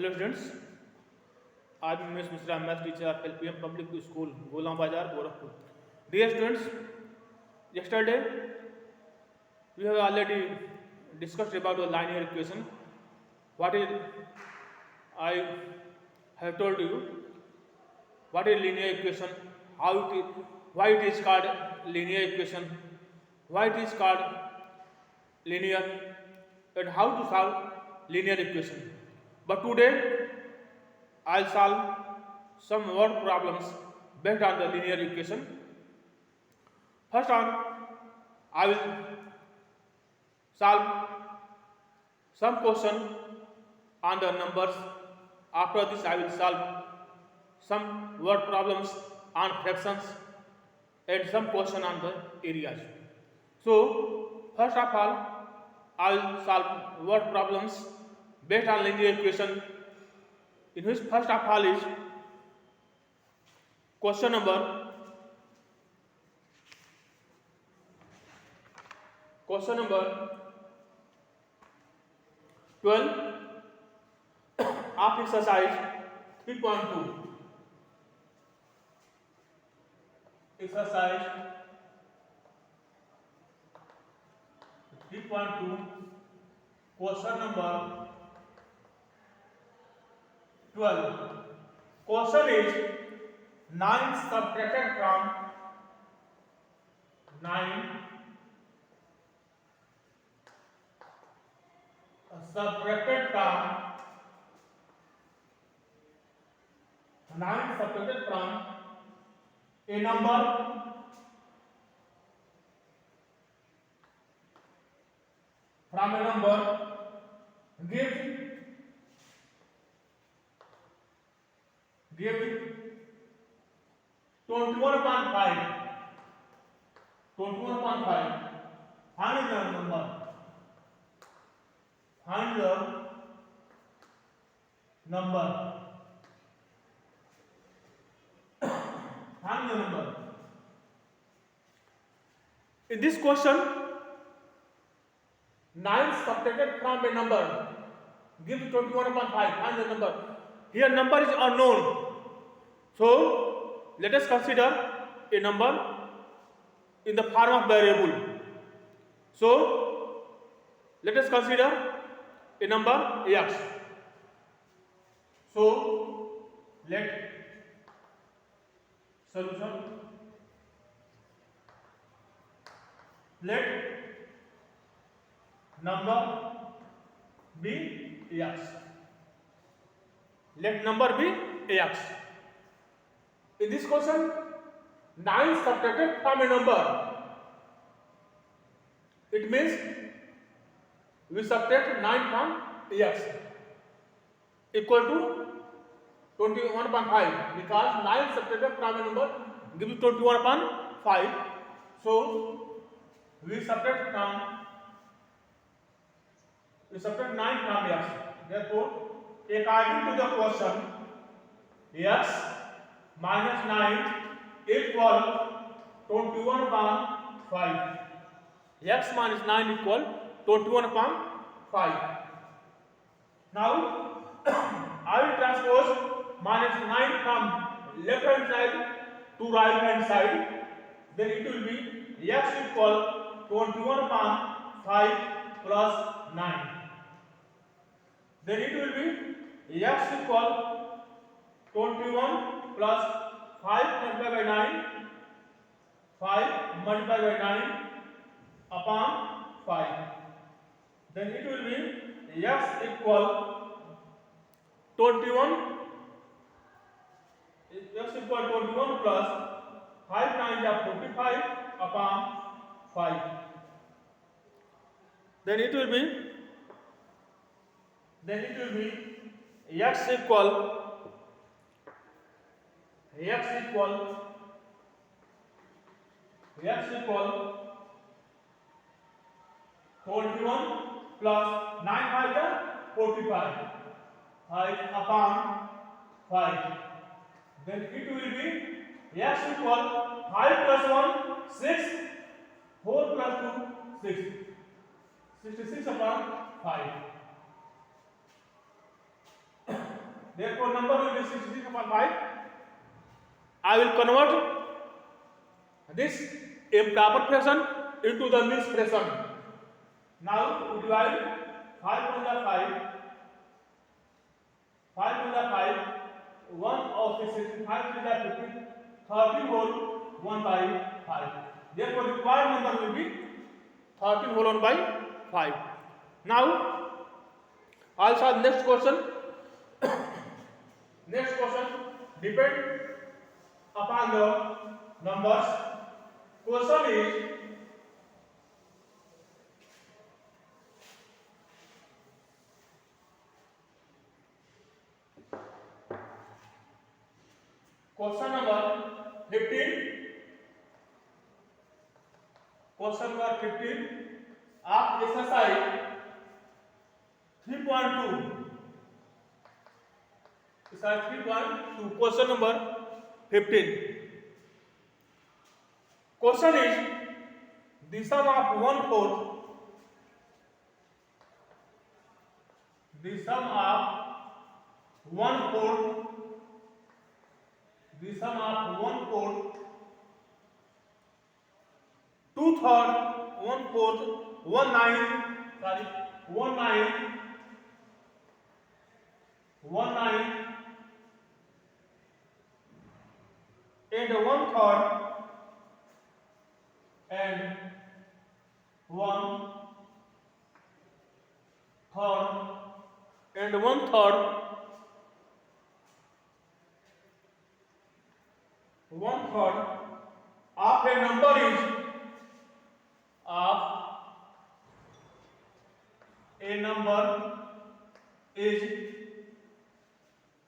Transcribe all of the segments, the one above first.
Hello students, I am Ms. Mishra, math teacher of LPM Public School, Ghulam Bazar, Gorakhpur. Dear students, yesterday we have already discussed about the linear equation. What is I have told you what is linear equation, how it is, why it is called linear equation, why it is called linear, and how to solve linear equation. But today I'll solve some word problems based on the linear equation. First on, I will solve some question on the numbers. After this, I will solve some word problems on fractions and some question on the areas. So, first of all, I will solve word problems based on linear equation, in which first of all is question number 12 of exercise 3.2. Exercise 3.2, question number 12. Question is 9 subtracted from 9 subtracted from a number give 21.5. Find the number. Find the number. In this question, 9 subtracted from a number gives 21.5. Find the number. Here number is unknown. So let us consider a number in the form of variable. So let us consider a number x. So let solution. Let number be x. Let number be x. In this question, 9 subtracted from a number. It means we subtract 9 from x equal to 21.5, because 9 subtracted from a number gives 21.5. So we subtract 9 from x. Therefore, according to the question, x minus 9 equal 21.5. X minus 9 equal 21.5. Now I will transpose minus 9 from left hand side to right hand side. Then it will be x equal 21.5 plus 9. Then it will be x equal 21 plus 5 multiplied by 9, 5 multiplied by 9 upon 5. Then it will be x equal 21 plus 5 times 45 upon 5. Then it will be x equal 21 plus 9 5 45, 5 upon 5. Then it will be x equal 5 plus 1 6, 4 plus 2 6, 66 upon 5. Therefore, number will be 66 upon 5. I will convert this improper fraction into the mixed fraction. Now we divide 5 to the 5, 5 to the 5, 1 of the 65 to the 15, 13 whole 1 by 5. Therefore, required number will be 13 whole 1 by 5. Now, I'll solve next question. Next question depend upon the numbers. Question is question number 15. Question number 15. आप exercise 3.2 question number 15. Question is the sum of 1/4 the sum of 1/4 the sum of 1/4 2/3 1/4 19 and 1/3 and 1/3 and 1/3 1/3 of a number is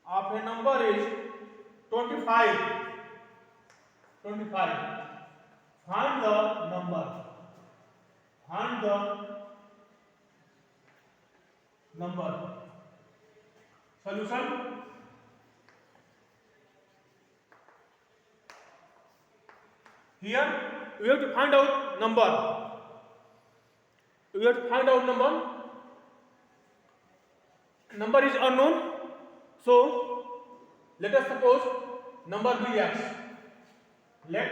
of a number is 25. Find the number. Solution. Here we have to find out number. Number is unknown. So let us suppose number be x. Let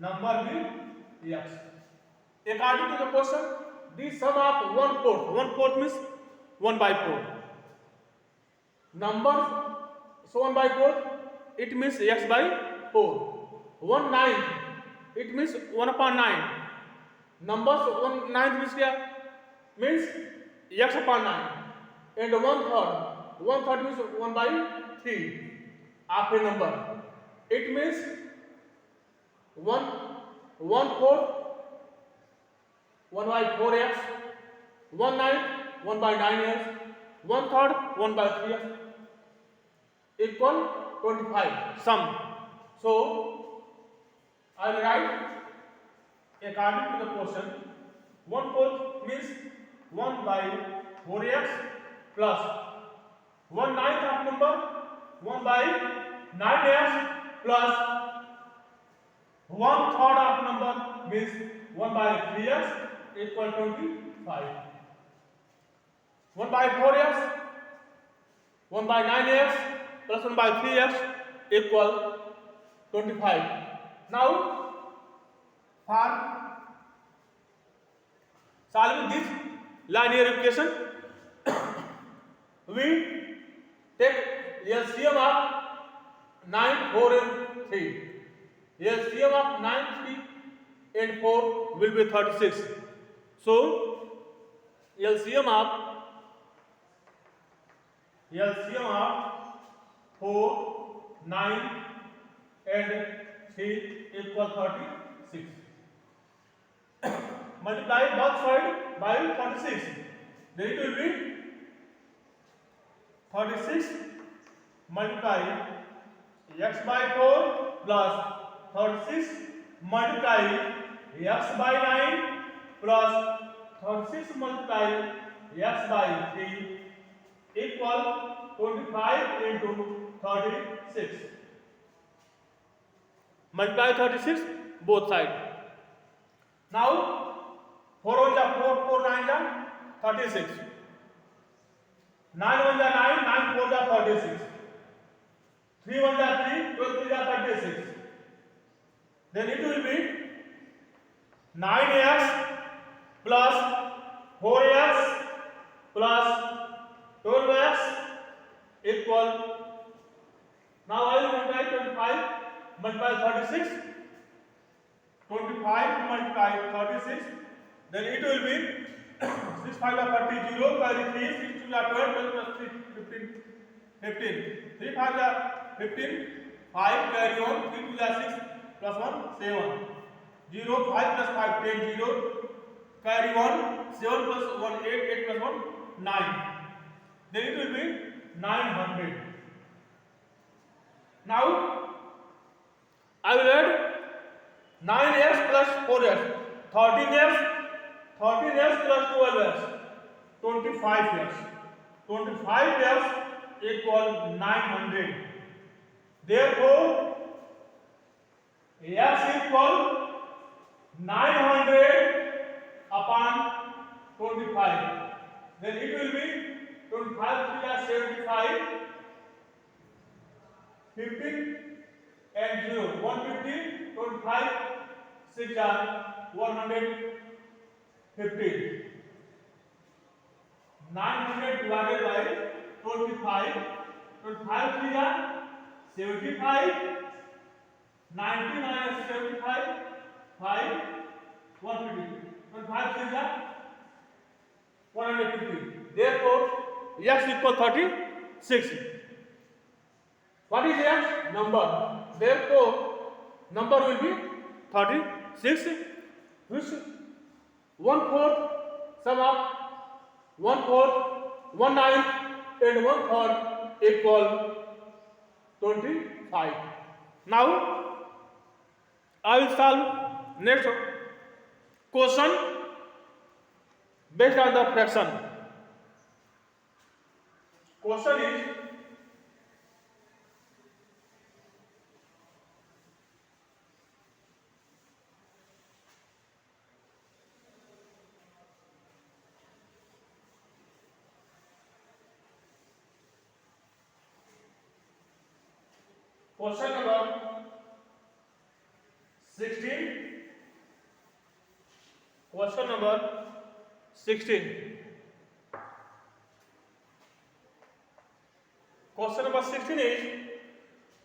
number be x. According to the question, the sum of 1/4. 1/4 means 1/4. Numbers so 1/4 it means x by 4. 1/9 it means 1/9. Numbers 1/9 means क्या? Means x upon 9. And 1/3 means 1/3 of a number. It means 1/4 1/4x, 1/9 1/9x, 1/3 1/3x equal 25 sum. So I will write according to the question 1/4 means 1/4x plus 1/9 of number 1/9x plus 1/3 of number means 1/3x equal 25. 1/4x 1/9x plus 1/3x equal 25. Now for solving this linear equation we take LCM of 9, 4 and 3. LCM of 9, 3 and 4 will be 36. So LCM of 4, 9 and 3 equal 36. Multiply both sides by 36. Then it will be 36 multiply x by 4 plus 36 multiply x by 9 plus 36 multiply x by 3 equal 25 into 36. Multiply 36 both sides. Now 4 1 ja 4, 4 9 ja 36. 9 1 जा 9, 9 4 जा 36, 3 1 जा 3, 12 3 जा 36. Then it will be 9x plus 4x plus 12x equal. Now I will multiply 25 multiply 36. 25 multiply 36. Then it will be 6 5 are 30, 0 carry 3, 6 2 are 12, 12 plus 3 15, 15. 3 5 are 15, 5 carry on, 3 2 are 6 plus 1 7. 0 5 plus 5 10, 0 carry on, 7 plus 1 8, 8 plus 1 9. Then it will be 900. Now I will add 9x plus 4x, 13x, 13x plus 12x, 25x. 25x equal 900. Therefore, x equal 900 upon 25. Then it will be 25 3 75, 15 and 0, 150, 25, 6 are 150. 900 divided by 25, 25 3 are 75, 90 minus 75, 5, 150. 25 3 are 150. Therefore, x equal 36. What is x? Number. Therefore, number will be 36, which 1/4 sum up 1/4, 1/9 and 1/3 equal 25. Now I will solve next question based on the fraction. Question is question number 16. Question number 16. Question number 16 is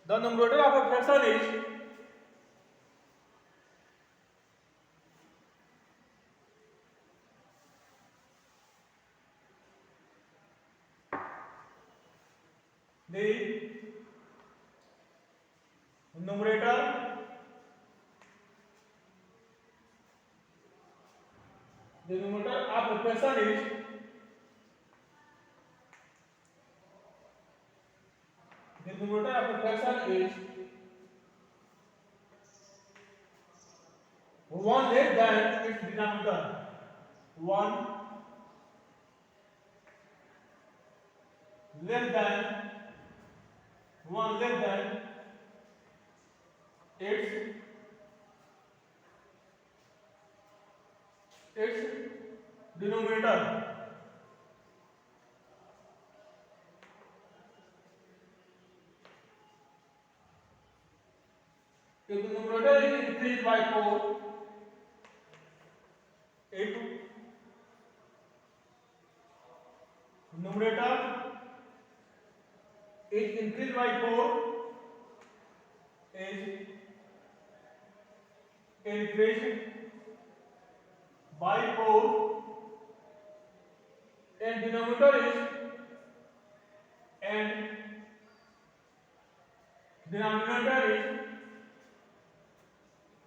the numerator of a fraction is the numerator of a fraction is one less than its denominator. One less than its denominator. If the numerator is increased by 4, if numerator is increased by 4, is increased by 4 and denominator is and denominator is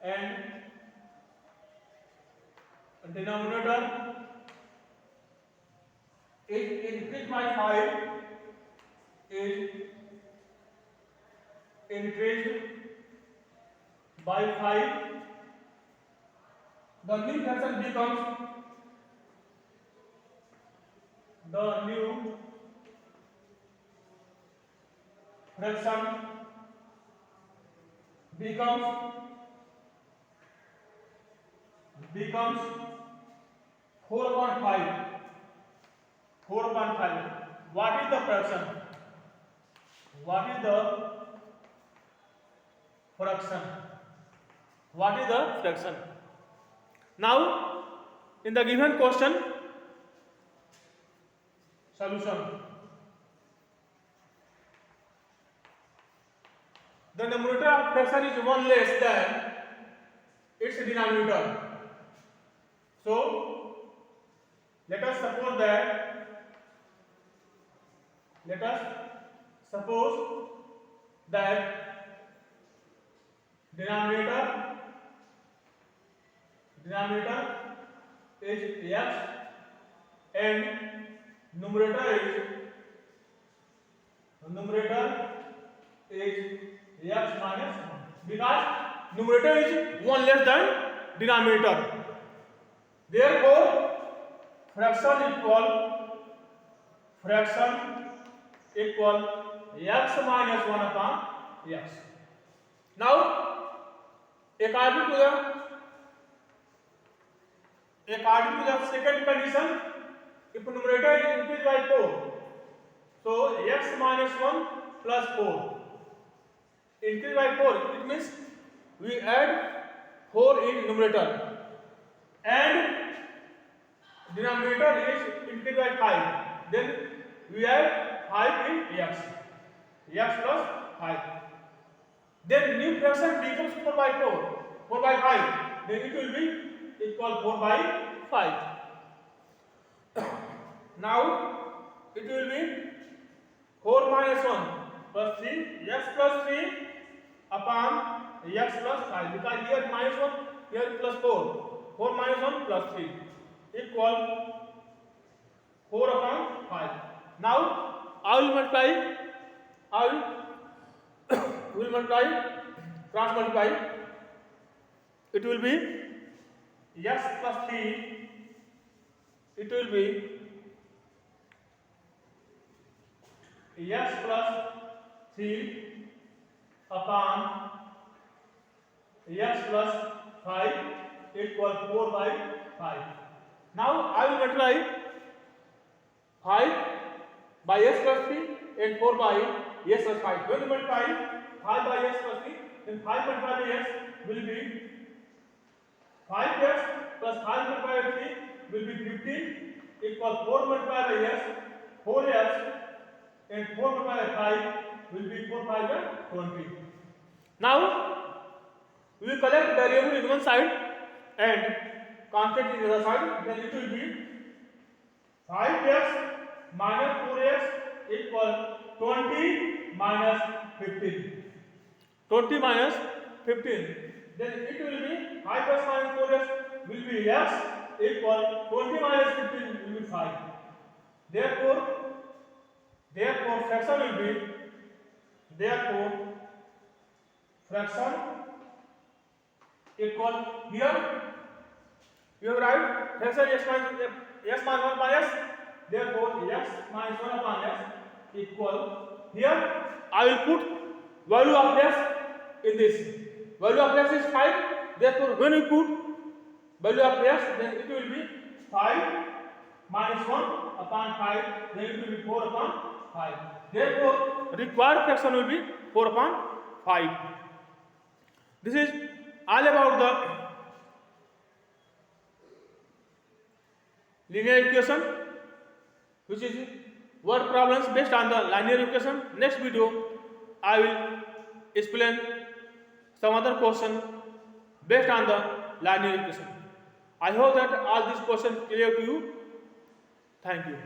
and denominator is increased by 5, is increased by 5, the new fraction becomes becomes 4/5. what is the fraction? What is the fraction? What is the fraction? Now, in the given question, solution. The numerator of fraction is 1 less than its denominator. So, let us suppose that denominator is x and numerator is x minus 1, because numerator is 1 less than denominator. Therefore, fraction equal x minus 1 upon x. Now, according to the second condition, if numerator is increased by 4, so x minus 1 plus 4 increased by 4, it means we add 4 in numerator, and denominator is increased by 5, then we add 5 in x plus 5. Then new fraction becomes 4 by 5, then it will be equal 4 by 5. Now it will be 4 minus 1 plus 3, x plus 3 upon x plus 5, because here minus 1, here plus 4. 4 minus 1 plus 3 equal 4 upon 5. Now I will multiply, cross multiply. It will be x plus 3, it will be x plus 3 upon x plus 5 equal 4 by 5. Now I will multiply 5 by x plus 3 and 4 by x plus 5. When you multiply 5 by x plus 3, then 5 multiplied by x will be 5x plus 5 multiplied by 3 will be 15 equal 4 multiplied by x, 4x, and 4 multiplied by 5 will be 4 5 by 20. Now we will collect variable in one side and constant in the other side, then it will be 5x minus 4x equal 20 minus 15. 20 minus 15. Then it will be 5x minus 4x will be x equal 20 minus 15 will be 5. Therefore fraction will be, fraction equal, here you have write fraction x minus 1 upon x, therefore x minus 1 upon x equal, here I will put value of x in this. Value of x is 5, therefore when we put value of x, then it will be 5 minus 1 upon 5, then it will be 4 upon 5. Therefore required fraction will be 4 upon 5. This is all about the linear equation, which is word problems based on the linear equation. Next video I will explain some other question based on the linear equation. I hope that all these questions clear to you. Thank you.